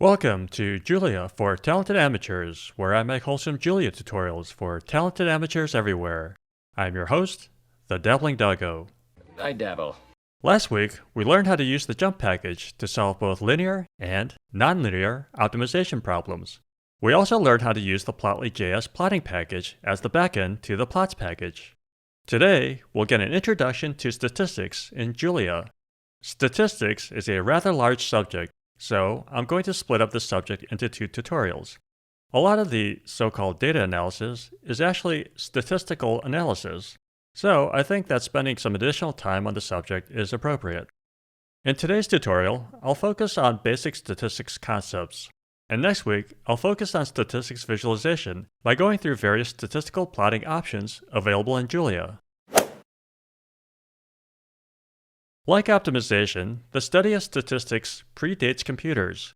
Welcome to Julia for Talented Amateurs, where I make wholesome Julia tutorials for talented amateurs everywhere. I'm your host, the Dabbling Doggo. I dabble. Last week, we learned how to use the jump package to solve both linear and nonlinear optimization problems. We also learned how to use the Plotly.js plotting package as the backend to the plots package. Today, we'll get an introduction to statistics in Julia. Statistics is a rather large subject, so I'm going to split up the subject into two tutorials. A lot of the so-called data analysis is actually statistical analysis, so I think that spending some additional time on the subject is appropriate. In today's tutorial, I'll focus on basic statistics concepts, and next week I'll focus on statistics visualization by going through various statistical plotting options available in Julia. Like optimization, the study of statistics predates computers.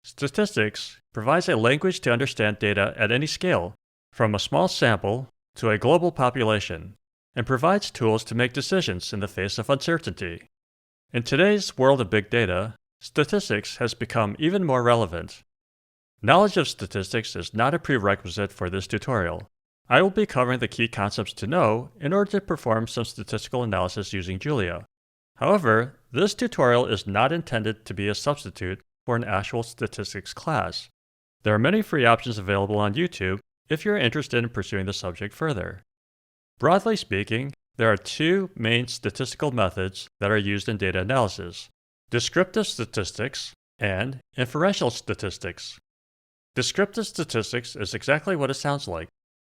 Statistics provides a language to understand data at any scale, from a small sample to a global population, and provides tools to make decisions in the face of uncertainty. In today's world of big data, statistics has become even more relevant. Knowledge of statistics is not a prerequisite for this tutorial. I will be covering the key concepts to know in order to perform some statistical analysis using Julia. However, this tutorial is not intended to be a substitute for an actual statistics class. There are many free options available on YouTube if you're interested in pursuing the subject further. Broadly speaking, there are two main statistical methods that are used in data analysis: descriptive statistics and inferential statistics. Descriptive statistics is exactly what it sounds like.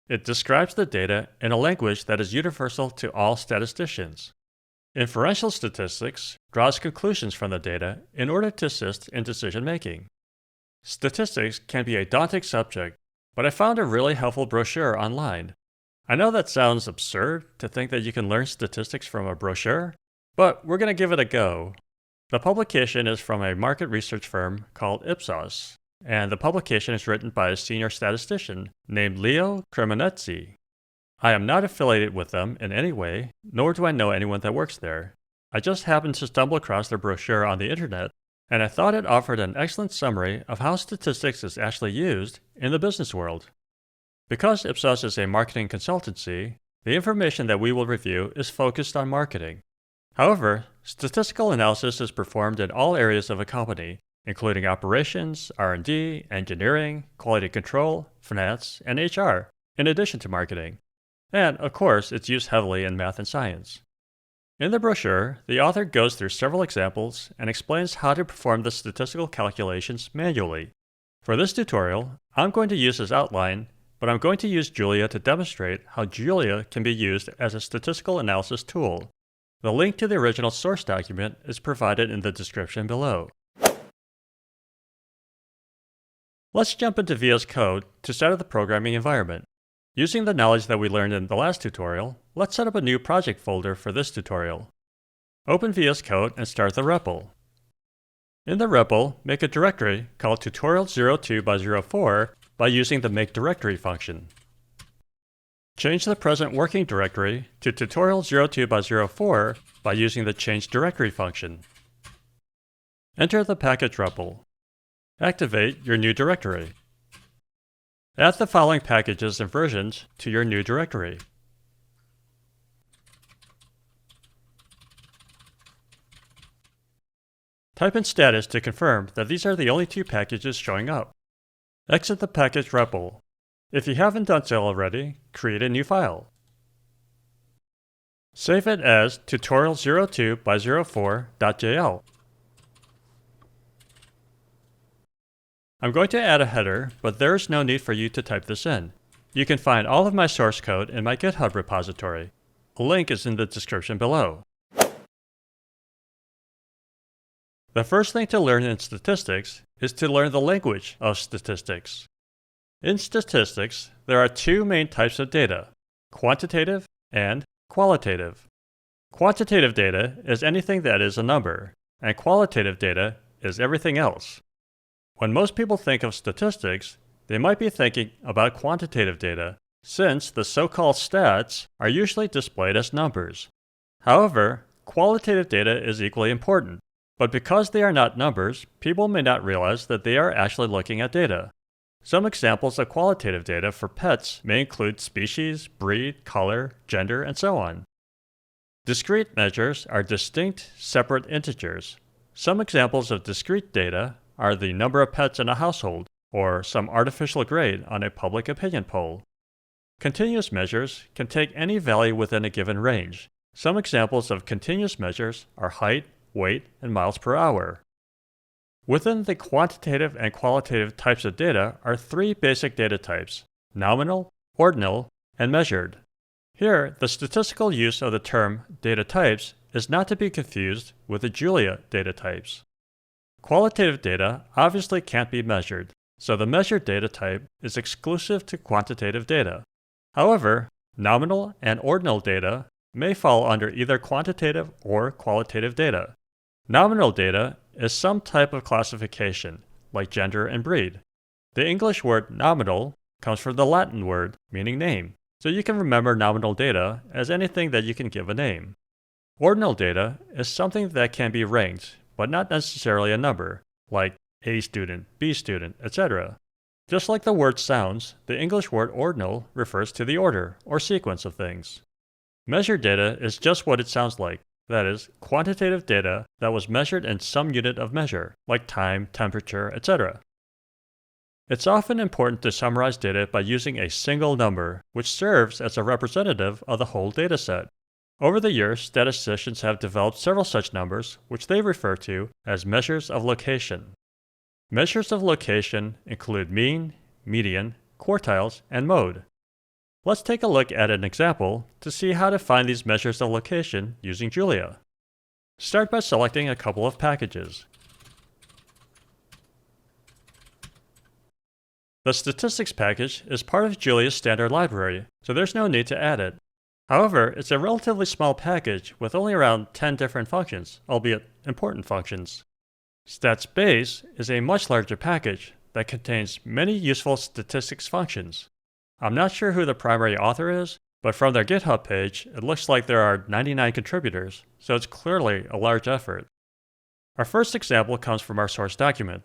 It describes the data in a language that is universal to all statisticians. Inferential statistics draws conclusions from the data in order to assist in decision-making. Statistics can be a daunting subject, but I found a really helpful brochure online. I know that sounds absurd to think that you can learn statistics from a brochure, but we're going to give it a go. The publication is from a market research firm called Ipsos, and the publication is written by a senior statistician named Leo Cremonesi. I am not affiliated with them in any way, nor do I know anyone that works there. I just happened to stumble across their brochure on the internet, and I thought it offered an excellent summary of how statistics is actually used in the business world. Because Ipsos is a marketing consultancy, the information that we will review is focused on marketing. However, statistical analysis is performed in all areas of a company, including operations, R&D, engineering, quality control, finance, and HR, in addition to marketing. And, of course, it's used heavily in math and science. In the brochure, the author goes through several examples and explains how to perform the statistical calculations manually. For this tutorial, I'm going to use his outline, but I'm going to use Julia to demonstrate how Julia can be used as a statistical analysis tool. The link to the original source document is provided in the description below. Let's jump into VS Code to set up the programming environment. Using the knowledge that we learned in the last tutorial, let's set up a new project folder for this tutorial. Open VS Code and start the REPL. In the REPL, make a directory called tutorial02x04 by using the make directory function. Change the present working directory to tutorial02x04 by using the change directory function. Enter the package REPL. Activate your new directory. Add the following packages and versions to your new directory. Type in status to confirm that these are the only two packages showing up. Exit the package REPL. If you haven't done so already, create a new file. Save it as tutorial02x04.jl. I'm going to add a header, but there is no need for you to type this in. You can find all of my source code in my GitHub repository. A link is in the description below. The first thing to learn in statistics is to learn the language of statistics. In statistics, there are two main types of data: quantitative and qualitative. Quantitative data is anything that is a number, and qualitative data is everything else. When most people think of statistics, they might be thinking about quantitative data, since the so-called stats are usually displayed as numbers. However, qualitative data is equally important. But because they are not numbers, people may not realize that they are actually looking at data. Some examples of qualitative data for pets may include species, breed, color, gender, and so on. Discrete measures are distinct, separate integers. Some examples of discrete data are the number of pets in a household, or some artificial grade on a public opinion poll. Continuous measures can take any value within a given range. Some examples of continuous measures are height, weight, and miles per hour. Within the quantitative and qualitative types of data are three basic data types: nominal, ordinal, and measured. Here, the statistical use of the term data types is not to be confused with the Julia data types. Qualitative data obviously can't be measured, so the measured data type is exclusive to quantitative data. However, nominal and ordinal data may fall under either quantitative or qualitative data. Nominal data is some type of classification, like gender and breed. The English word nominal comes from the Latin word meaning name, so you can remember nominal data as anything that you can give a name. Ordinal data is something that can be ranked, but not necessarily a number, like A student, B student, etc. Just like the word sounds, the English word ordinal refers to the order or sequence of things. Measured data is just what it sounds like, that is, quantitative data that was measured in some unit of measure, like time, temperature, etc. It's often important to summarize data by using a single number, which serves as a representative of the whole dataset. Over the years, statisticians have developed several such numbers, which they refer to as measures of location. Measures of location include mean, median, quartiles, and mode. Let's take a look at an example to see how to find these measures of location using Julia. Start by selecting a couple of packages. The statistics package is part of Julia's standard library, so there's no need to add it. However, it's a relatively small package with only around 10 different functions, albeit important functions. StatsBase is a much larger package that contains many useful statistics functions. I'm not sure who the primary author is, but from their GitHub page, it looks like there are 99 contributors, so it's clearly a large effort. Our first example comes from our source document.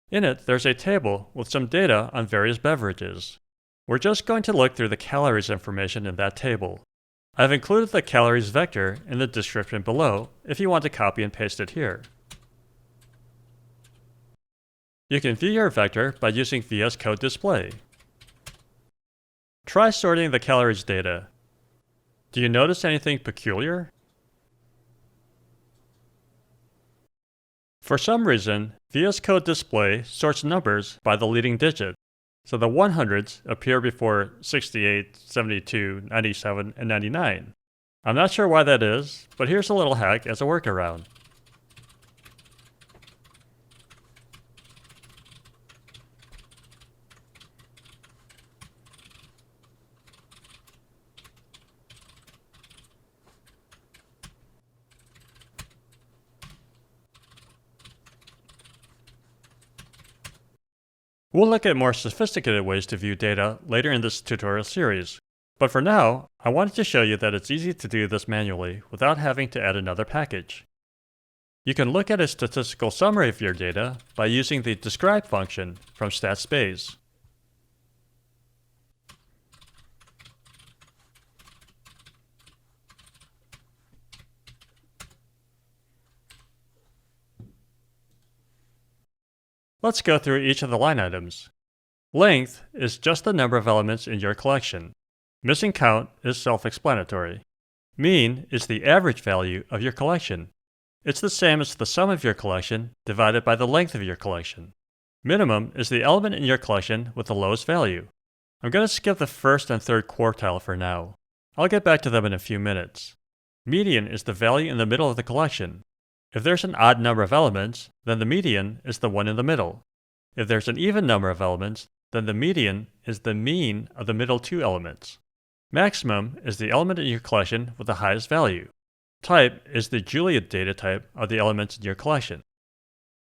In it, there's a table with some data on various beverages. We're just going to look through the calories information in that table. I've included the calories vector in the description below if you want to copy and paste it here. You can view your vector by using VS Code Display. Try sorting the calories data. Do you notice anything peculiar? For some reason, VS Code Display sorts numbers by the leading digit, so the 100s appear before 68, 72, 97, and 99. I'm not sure why that is, but here's a little hack as a workaround. We'll look at more sophisticated ways to view data later in this tutorial series, but for now, I wanted to show you that it's easy to do this manually without having to add another package. You can look at a statistical summary of your data by using the describe function from StatsBase. Let's go through each of the line items. Length is just the number of elements in your collection. Missing count is self-explanatory. Mean is the average value of your collection. It's the same as the sum of your collection divided by the length of your collection. Minimum is the element in your collection with the lowest value. I'm going to skip the first and third quartile for now. I'll get back to them in a few minutes. Median is the value in the middle of the collection. If there's an odd number of elements, then the median is the one in the middle. If there's an even number of elements, then the median is the mean of the middle two elements. Maximum is the element in your collection with the highest value. Type is the Julia data type of the elements in your collection.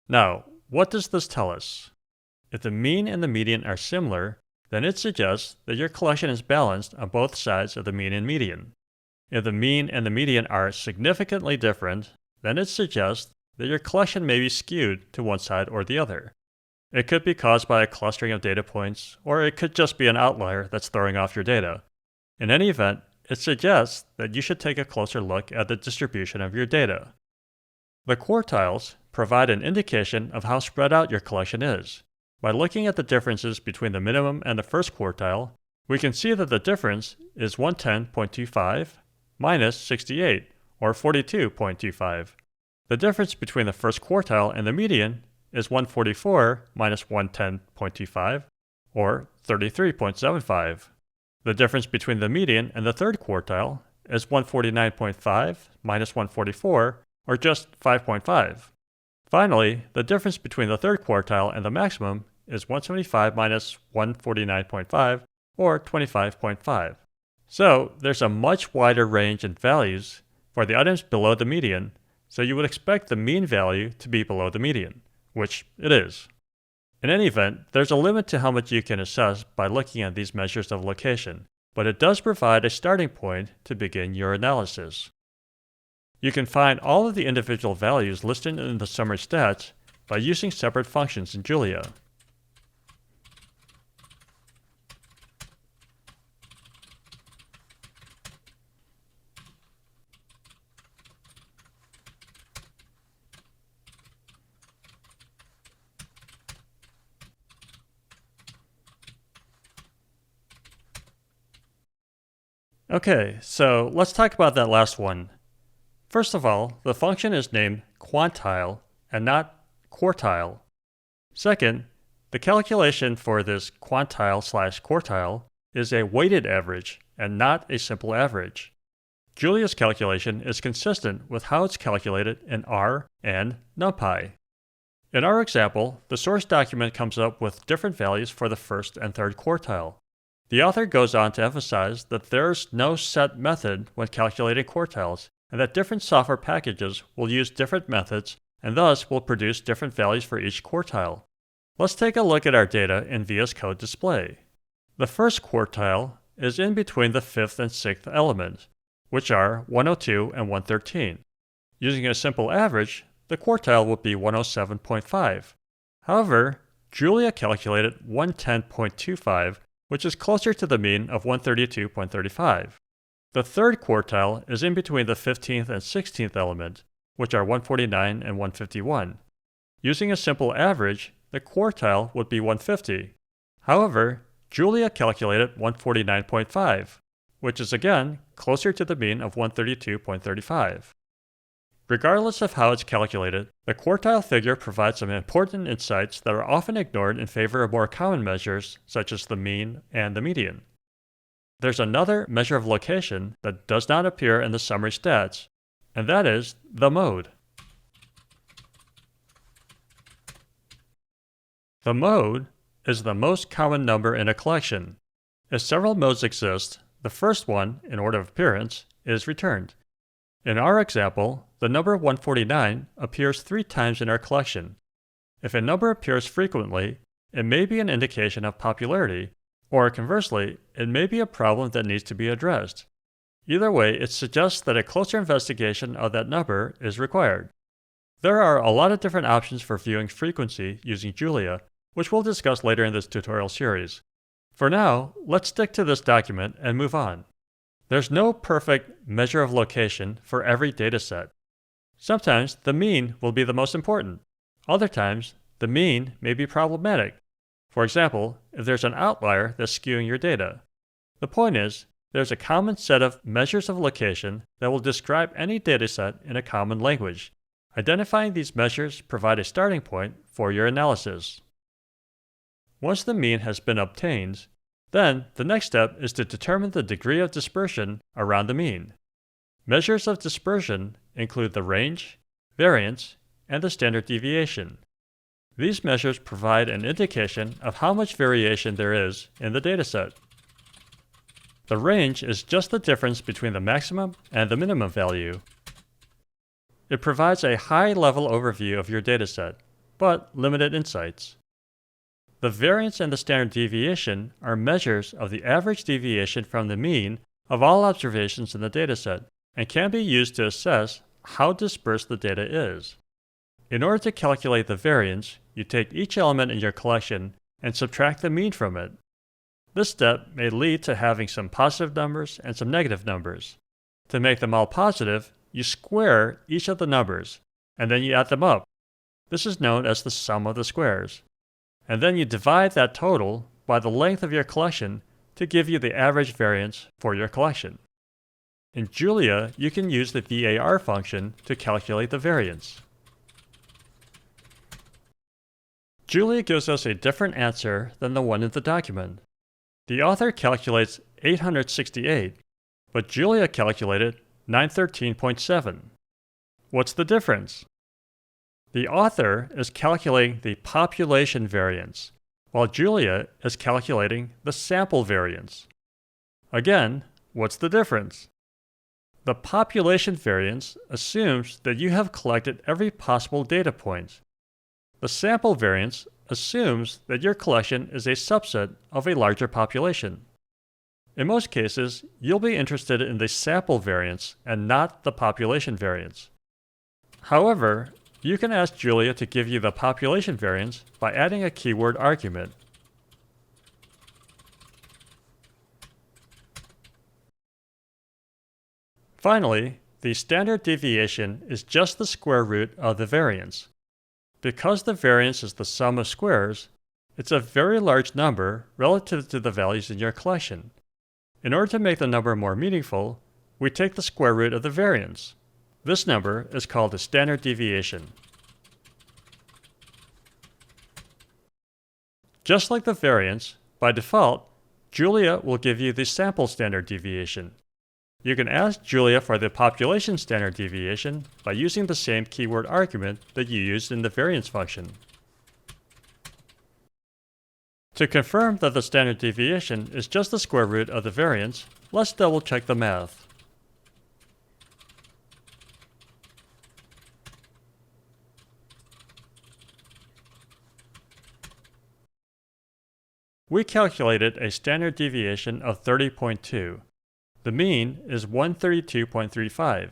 Now, what does this tell us? If the mean and the median are similar, then it suggests that your collection is balanced on both sides of the mean and median. If the mean and the median are significantly different, then it suggests that your collection may be skewed to one side or the other. It could be caused by a clustering of data points, or it could just be an outlier that's throwing off your data. In any event, it suggests that you should take a closer look at the distribution of your data. The quartiles provide an indication of how spread out your collection is. By looking at the differences between the minimum and the first quartile, we can see that the difference is 110.25 minus 68, or 42.25. The difference between the first quartile and the median is 144 minus 110.25, or 33.75. The difference between the median and the third quartile is 149.5 minus 144, or just 5.5. Finally, the difference between the third quartile and the maximum is 175 minus 149.5, or 25.5. So there's a much wider range in values for the items below the median, so you would expect the mean value to be below the median, which it is. In any event, there's a limit to how much you can assess by looking at these measures of location, but it does provide a starting point to begin your analysis. You can find all of the individual values listed in the summary stats by using separate functions in Julia. Okay, so let's talk about that last one. First of all, the function is named quantile and not quartile. Second, the calculation for this quantile/quartile is a weighted average and not a simple average. Julia's calculation is consistent with how it's calculated in R and NumPy. In our example, the source document comes up with different values for the first and third quartile. The author goes on to emphasize that there's no set method when calculating quartiles, and that different software packages will use different methods and thus will produce different values for each quartile. Let's take a look at our data in VS Code Display. The first quartile is in between the fifth and sixth element, which are 102 and 113. Using a simple average, the quartile would be 107.5. However, Julia calculated 110.25, which is closer to the mean of 132.35. The third quartile is in between the 15th and 16th element, which are 149 and 151. Using a simple average, the quartile would be 150. However, Julia calculated 149.5, which is again closer to the mean of 132.35. Regardless of how it's calculated, the quartile figure provides some important insights that are often ignored in favor of more common measures such as the mean and the median. There's another measure of location that does not appear in the summary stats, and that is the mode. The mode is the most common number in a collection. If several modes exist, the first one, in order of appearance, is returned. In our example, the number 149 appears 3 times in our collection. If a number appears frequently, it may be an indication of popularity, or conversely, it may be a problem that needs to be addressed. Either way, it suggests that a closer investigation of that number is required. There are a lot of different options for viewing frequency using Julia, which we'll discuss later in this tutorial series. For now, let's stick to this document and move on. There's no perfect measure of location for every dataset. Sometimes the mean will be the most important. Other times, the mean may be problematic. For example, if there's an outlier that's skewing your data. The point is, there's a common set of measures of location that will describe any dataset in a common language. Identifying these measures provide a starting point for your analysis. Once the mean has been obtained, then the next step is to determine the degree of dispersion around the mean. Measures of dispersion include the range, variance, and the standard deviation. These measures provide an indication of how much variation there is in the dataset. The range is just the difference between the maximum and the minimum value. It provides a high-level overview of your dataset, but limited insights. The variance and the standard deviation are measures of the average deviation from the mean of all observations in the dataset and can be used to assess how dispersed the data is. In order to calculate the variance, you take each element in your collection and subtract the mean from it. This step may lead to having some positive numbers and some negative numbers. To make them all positive, you square each of the numbers, and then you add them up. This is known as the sum of the squares. And then you divide that total by the length of your collection to give you the average variance for your collection. In Julia, you can use the VAR function to calculate the variance. Julia gives us a different answer than the one in the document. The author calculates 868, but Julia calculated 913.7. What's the difference? The author is calculating the population variance, while Julia is calculating the sample variance. Again, what's the difference? The population variance assumes that you have collected every possible data point. The sample variance assumes that your collection is a subset of a larger population. In most cases, you'll be interested in the sample variance and not the population variance. However, you can ask Julia to give you the population variance by adding a keyword argument. Finally, the standard deviation is just the square root of the variance. Because the variance is the sum of squares, it's a very large number relative to the values in your collection. In order to make the number more meaningful, we take the square root of the variance. This number is called the standard deviation. Just like the variance, by default, Julia will give you the sample standard deviation. You can ask Julia for the population standard deviation by using the same keyword argument that you used in the variance function. To confirm that the standard deviation is just the square root of the variance, let's double check the math. We calculated a standard deviation of 30.2. The mean is 132.35.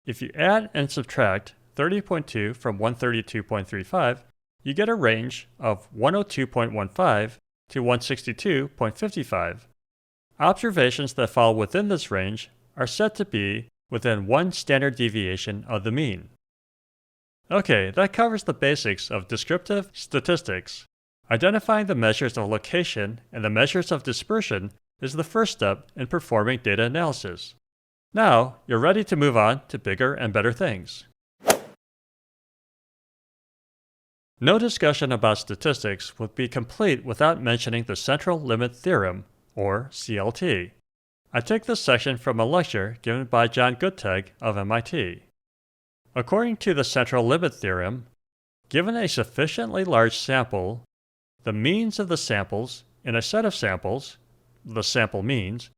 If you add and subtract 30.2 from 132.35, you get a range of 102.15 to 162.55. Observations that fall within this range are said to be within one standard deviation of the mean. Okay, that covers the basics of descriptive statistics. Identifying the measures of location and the measures of dispersion is the first step in performing data analysis. Now, you're ready to move on to bigger and better things. No discussion about statistics would be complete without mentioning the central limit theorem, or CLT. I took this section from a lecture given by John Guttag of MIT. According to the central limit theorem, given a sufficiently large sample, the means of the samples in a set of samples, the sample means,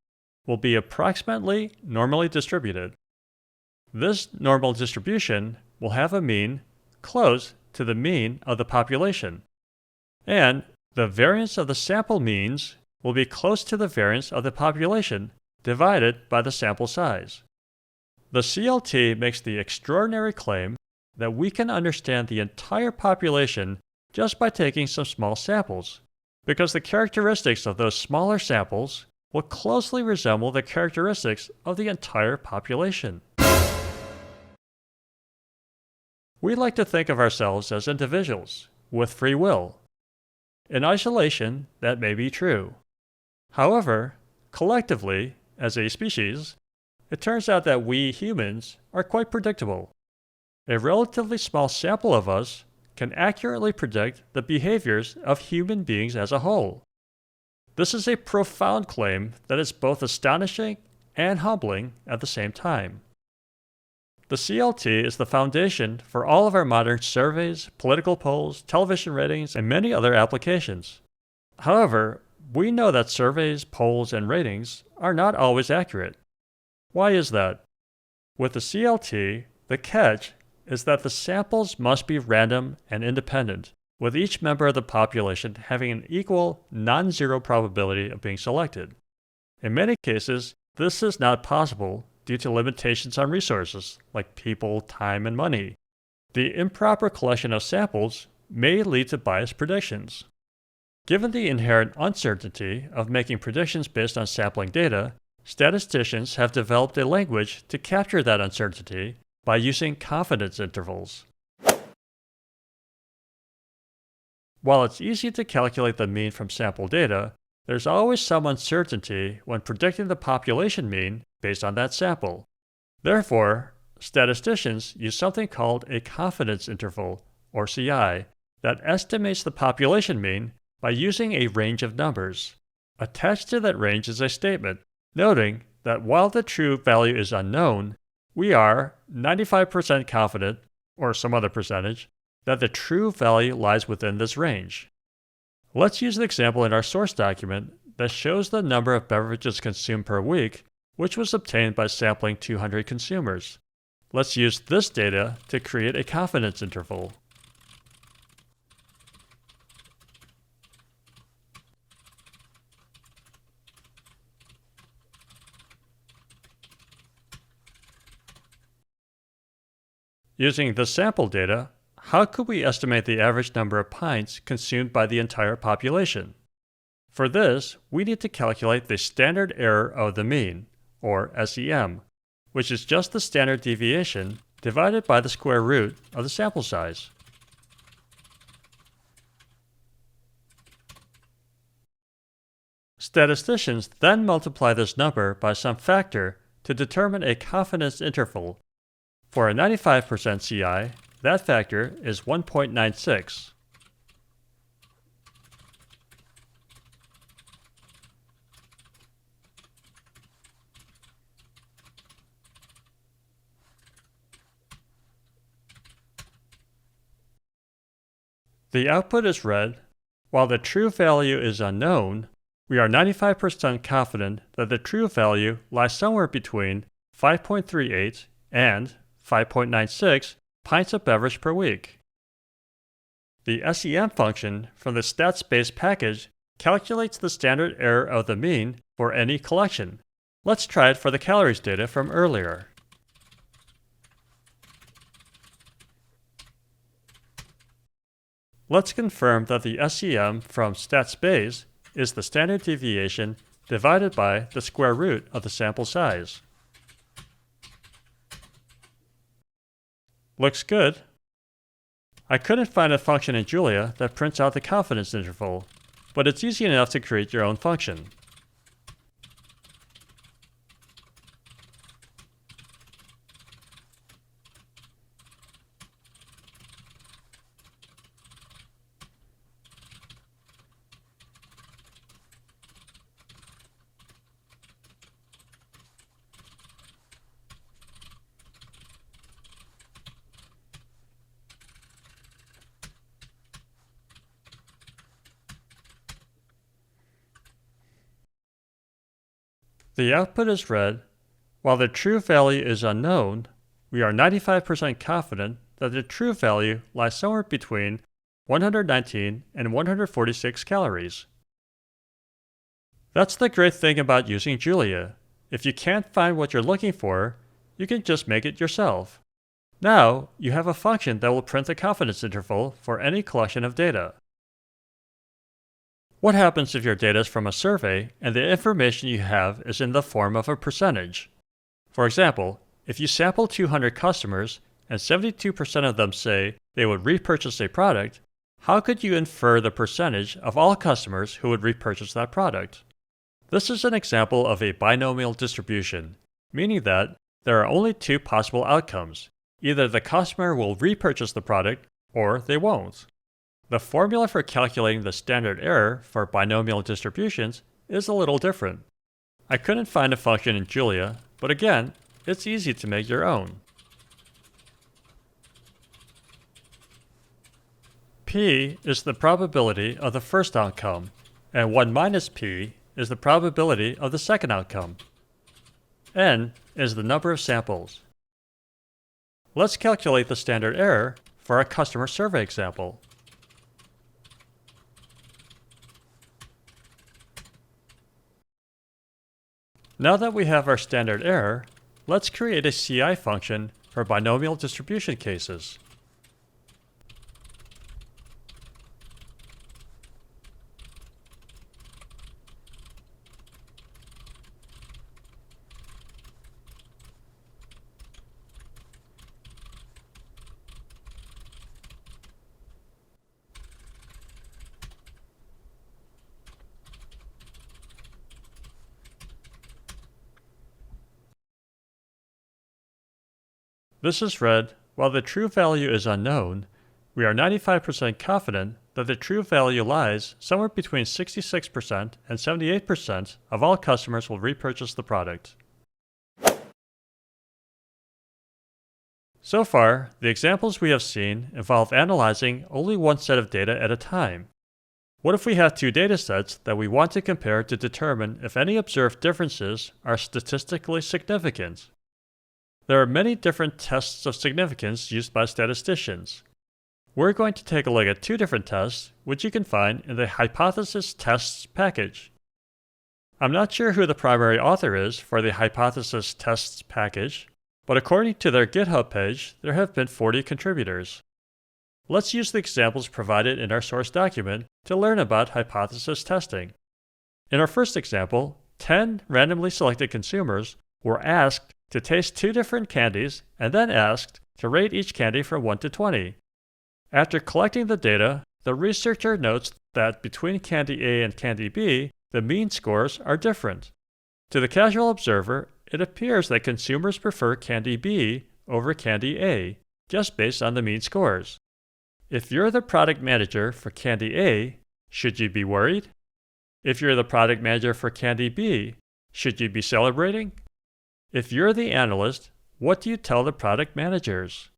will be approximately normally distributed. This normal distribution will have a mean close to the mean of the population, and the variance of the sample means will be close to the variance of the population divided by the sample size. The CLT makes the extraordinary claim that we can understand the entire population just by taking some small samples, because the characteristics of those smaller samples will closely resemble the characteristics of the entire population. We like to think of ourselves as individuals with free will. In isolation, that may be true. However, collectively, as a species, it turns out that we humans are quite predictable. A relatively small sample of us can accurately predict the behaviors of human beings as a whole. This is a profound claim that is both astonishing and humbling at the same time. The CLT is the foundation for all of our modern surveys, political polls, television ratings, and many other applications. However, we know that surveys, polls, and ratings are not always accurate. Why is that? With the CLT, the catch is that the samples must be random and independent, with each member of the population having an equal, non-zero probability of being selected. In many cases, this is not possible due to limitations on resources like people, time, and money. The improper collection of samples may lead to biased predictions. Given the inherent uncertainty of making predictions based on sampling data, statisticians have developed a language to capture that uncertainty by using confidence intervals. While it's easy to calculate the mean from sample data, there's always some uncertainty when predicting the population mean based on that sample. Therefore, statisticians use something called a confidence interval, or CI, that estimates the population mean by using a range of numbers. Attached to that range is a statement noting that while the true value is unknown, we are 95% confident, or some other percentage, that the true value lies within this range. Let's use an example in our source document that shows the number of beverages consumed per week, which was obtained by sampling 200 consumers. Let's use this data to create a confidence interval. Using the sample data, how could we estimate the average number of pints consumed by the entire population? For this, we need to calculate the standard error of the mean, or SEM, which is just the standard deviation divided by the square root of the sample size. Statisticians then multiply this number by some factor to determine a confidence interval. For a 95% CI, that factor is 1.96. The output is read, while the true value is unknown, we are 95% confident that the true value lies somewhere between 5.38 and 5.96 pints of beverage per week. The SEM function from the StatsBase package calculates the standard error of the mean for any collection. Let's try it for the calories data from earlier. Let's confirm that the SEM from StatsBase is the standard deviation divided by the square root of the sample size. Looks good. I couldn't find a function in Julia that prints out the confidence interval, but it's easy enough to create your own function. The output is read, while the true value is unknown, we are 95% confident that the true value lies somewhere between 119 and 146 calories. That's the great thing about using Julia. If you can't find what you're looking for, you can just make it yourself. Now, you have a function that will print the confidence interval for any collection of data. What happens if your data is from a survey and the information you have is in the form of a percentage? For example, if you sample 200 customers and 72% of them say they would repurchase a product, how could you infer the percentage of all customers who would repurchase that product? This is an example of a binomial distribution, meaning that there are only two possible outcomes. Either the customer will repurchase the product or they won't. The formula for calculating the standard error for binomial distributions is a little different. I couldn't find a function in Julia, but again, it's easy to make your own. P is the probability of the first outcome, and 1 minus P is the probability of the second outcome. N is the number of samples. Let's calculate the standard error for a customer survey example. Now that we have our standard error, let's create a CI function for binomial distribution cases. This is read, while the true value is unknown, we are 95% confident that the true value lies somewhere between 66% and 78% of all customers will repurchase the product. So far, the examples we have seen involve analyzing only one set of data at a time. What if we have two datasets that we want to compare to determine if any observed differences are statistically significant? There are many different tests of significance used by statisticians. We're going to take a look at two different tests, which you can find in the Hypothesis Tests package. I'm not sure who the primary author is for the Hypothesis Tests package, but according to their GitHub page, there have been 40 contributors. Let's use the examples provided in our source document to learn about hypothesis testing. In our first example, 10 randomly selected consumers were asked to taste two different candies and then asked to rate each candy from 1 to 20. After collecting the data, the researcher notes that between candy A and candy B, the mean scores are different. To the casual observer, it appears that consumers prefer candy B over candy A, just based on the mean scores. If you're the product manager for candy A, should you be worried? If you're the product manager for candy B, should you be celebrating? If you're the analyst, what do you tell the product managers?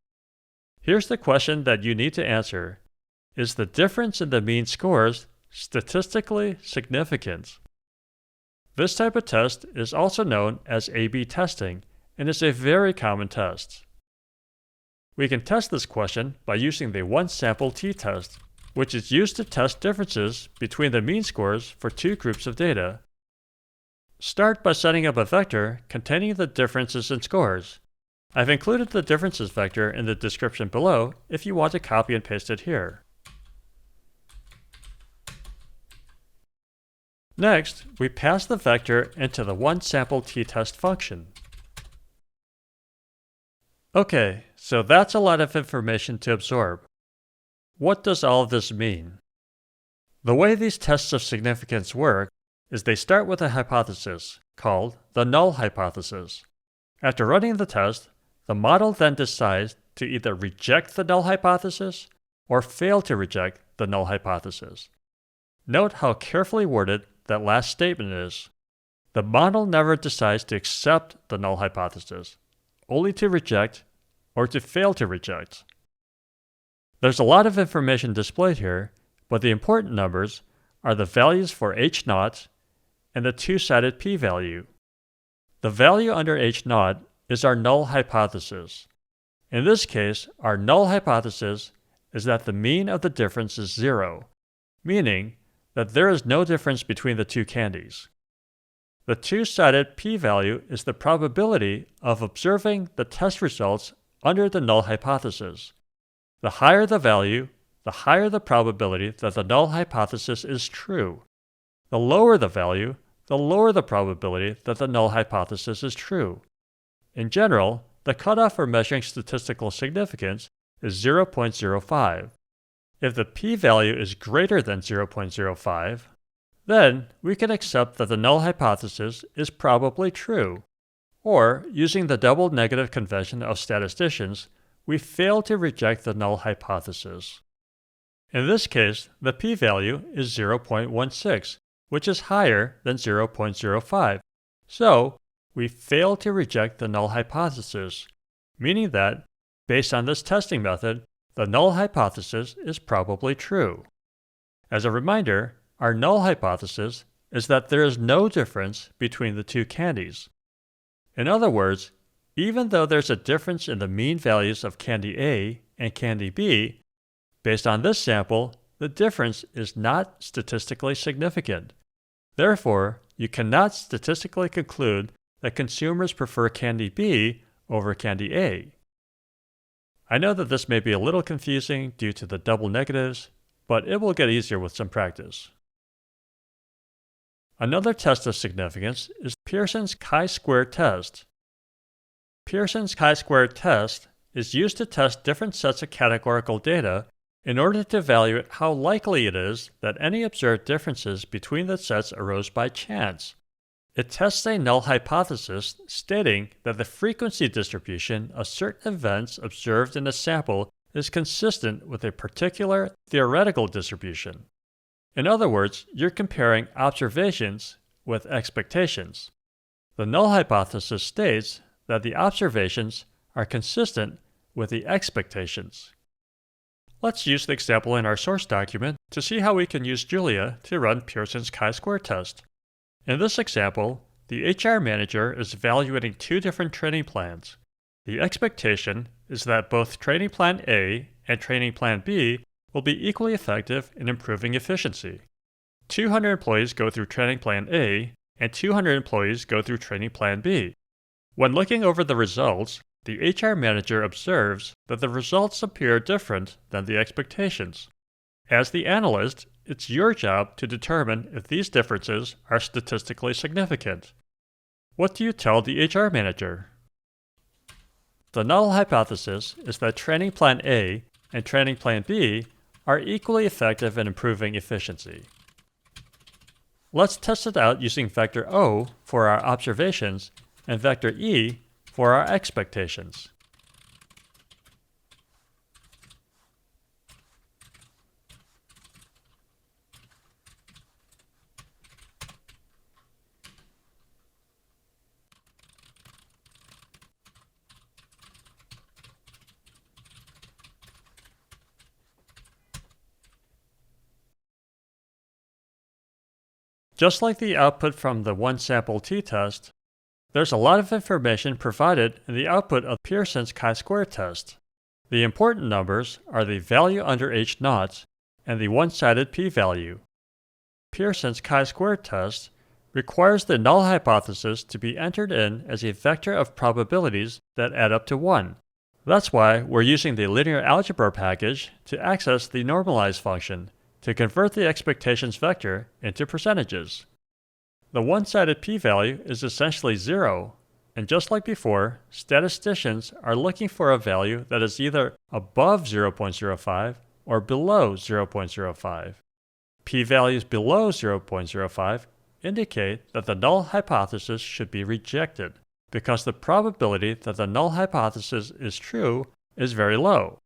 Here's the question that you need to answer. Is the difference in the mean scores statistically significant? This type of test is also known as A/B testing and is a very common test. We can test this question by using the one-sample t-test, which is used to test differences between the mean scores for two groups of data. Start by setting up a vector containing the differences in scores. I've included the differences vector in the description below if you want to copy and paste it here. Next, we pass the vector into the one-sample t-test function. Okay, so that's a lot of information to absorb. What does all of this mean? The way these tests of significance work is they start with a hypothesis, called the null hypothesis. After running the test, the model then decides to either reject the null hypothesis or fail to reject the null hypothesis. Note how carefully worded that last statement is. The model never decides to accept the null hypothesis, only to reject or to fail to reject. There's a lot of information displayed here, but the important numbers are the values for H0 and the two-sided p-value. The value under H0 is our null hypothesis. In this case, our null hypothesis is that the mean of the difference is 0, meaning that there is no difference between the two candies. The two-sided p-value is the probability of observing the test results under the null hypothesis. The higher the value, the higher the probability that the null hypothesis is true. The lower the value, the lower the probability that the null hypothesis is true. In general, the cutoff for measuring statistical significance is 0.05. If the p-value is greater than 0.05, then we can accept that the null hypothesis is probably true. Or, using the double negative convention of statisticians, we fail to reject the null hypothesis. In this case, the p-value is 0.16, which is higher than 0.05. So, we fail to reject the null hypothesis, meaning that, based on this testing method, the null hypothesis is probably true. As a reminder, our null hypothesis is that there is no difference between the two candies. In other words, even though there's a difference in the mean values of candy A and candy B, based on this sample, the difference is not statistically significant. Therefore, you cannot statistically conclude that consumers prefer candy B over candy A. I know that this may be a little confusing due to the double negatives, but it will get easier with some practice. Another test of significance is Pearson's chi-square test. Pearson's chi-square test is used to test different sets of categorical data in order to evaluate how likely it is that any observed differences between the sets arose by chance. It tests a null hypothesis stating that the frequency distribution of certain events observed in a sample is consistent with a particular theoretical distribution. In other words, you're comparing observations with expectations. The null hypothesis states that the observations are consistent with the expectations. Let's use the example in our source document to see how we can use Julia to run Pearson's chi-square test. In this example, the HR manager is evaluating two different training plans. The expectation is that both training plan A and training plan B will be equally effective in improving efficiency. 200 employees go through training plan A and 200 employees go through training plan B. When looking over the results, the HR manager observes that the results appear different than the expectations. As the analyst, it's your job to determine if these differences are statistically significant. What do you tell the HR manager? The null hypothesis is that training plan A and training plan B are equally effective in improving efficiency. Let's test it out using vector O for our observations and vector E for our expectations. Just like the output from the one-sample t-test, there's a lot of information provided in the output of Pearson's chi-square test. The important numbers are the value under h0 and the one-sided p-value. Pearson's chi-square test requires the null hypothesis to be entered in as a vector of probabilities that add up to 1. That's why we're using the linear algebra package to access the normalize function to convert the expectations vector into percentages. The one-sided p-value is essentially 0, and just like before, statisticians are looking for a value that is either above 0.05 or below 0.05. P-values below 0.05 indicate that the null hypothesis should be rejected, because the probability that the null hypothesis is true is very low.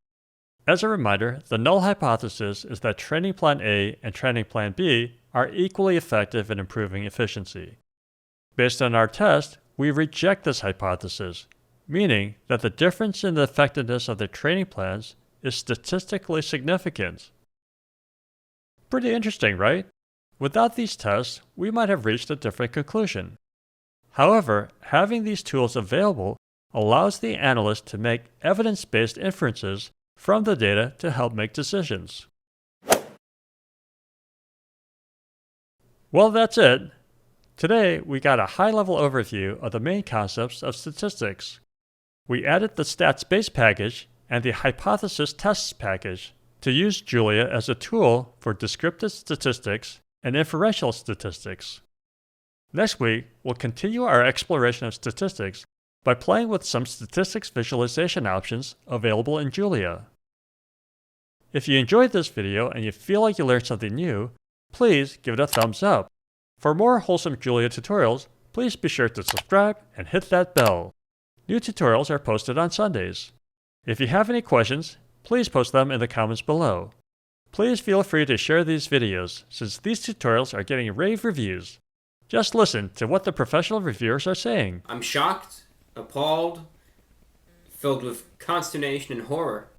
As a reminder, the null hypothesis is that training plan A and training plan B are equally effective in improving efficiency. Based on our test, we reject this hypothesis, meaning that the difference in the effectiveness of the training plans is statistically significant. Pretty interesting, right? Without these tests, we might have reached a different conclusion. However, having these tools available allows the analyst to make evidence-based inferences from the data to help make decisions. Well, that's it. Today, we got a high-level overview of the main concepts of statistics. We added the StatsBase package and the hypothesis tests package to use Julia as a tool for descriptive statistics and inferential statistics. Next week, we'll continue our exploration of statistics by playing with some statistics visualization options available in Julia. If you enjoyed this video and you feel like you learned something new, please give it a thumbs up. For more wholesome Julia tutorials, please be sure to subscribe and hit that bell. New tutorials are posted on Sundays. If you have any questions, please post them in the comments below. Please feel free to share these videos since these tutorials are getting rave reviews. Just listen to what the professional reviewers are saying. I'm shocked, appalled, filled with consternation and horror.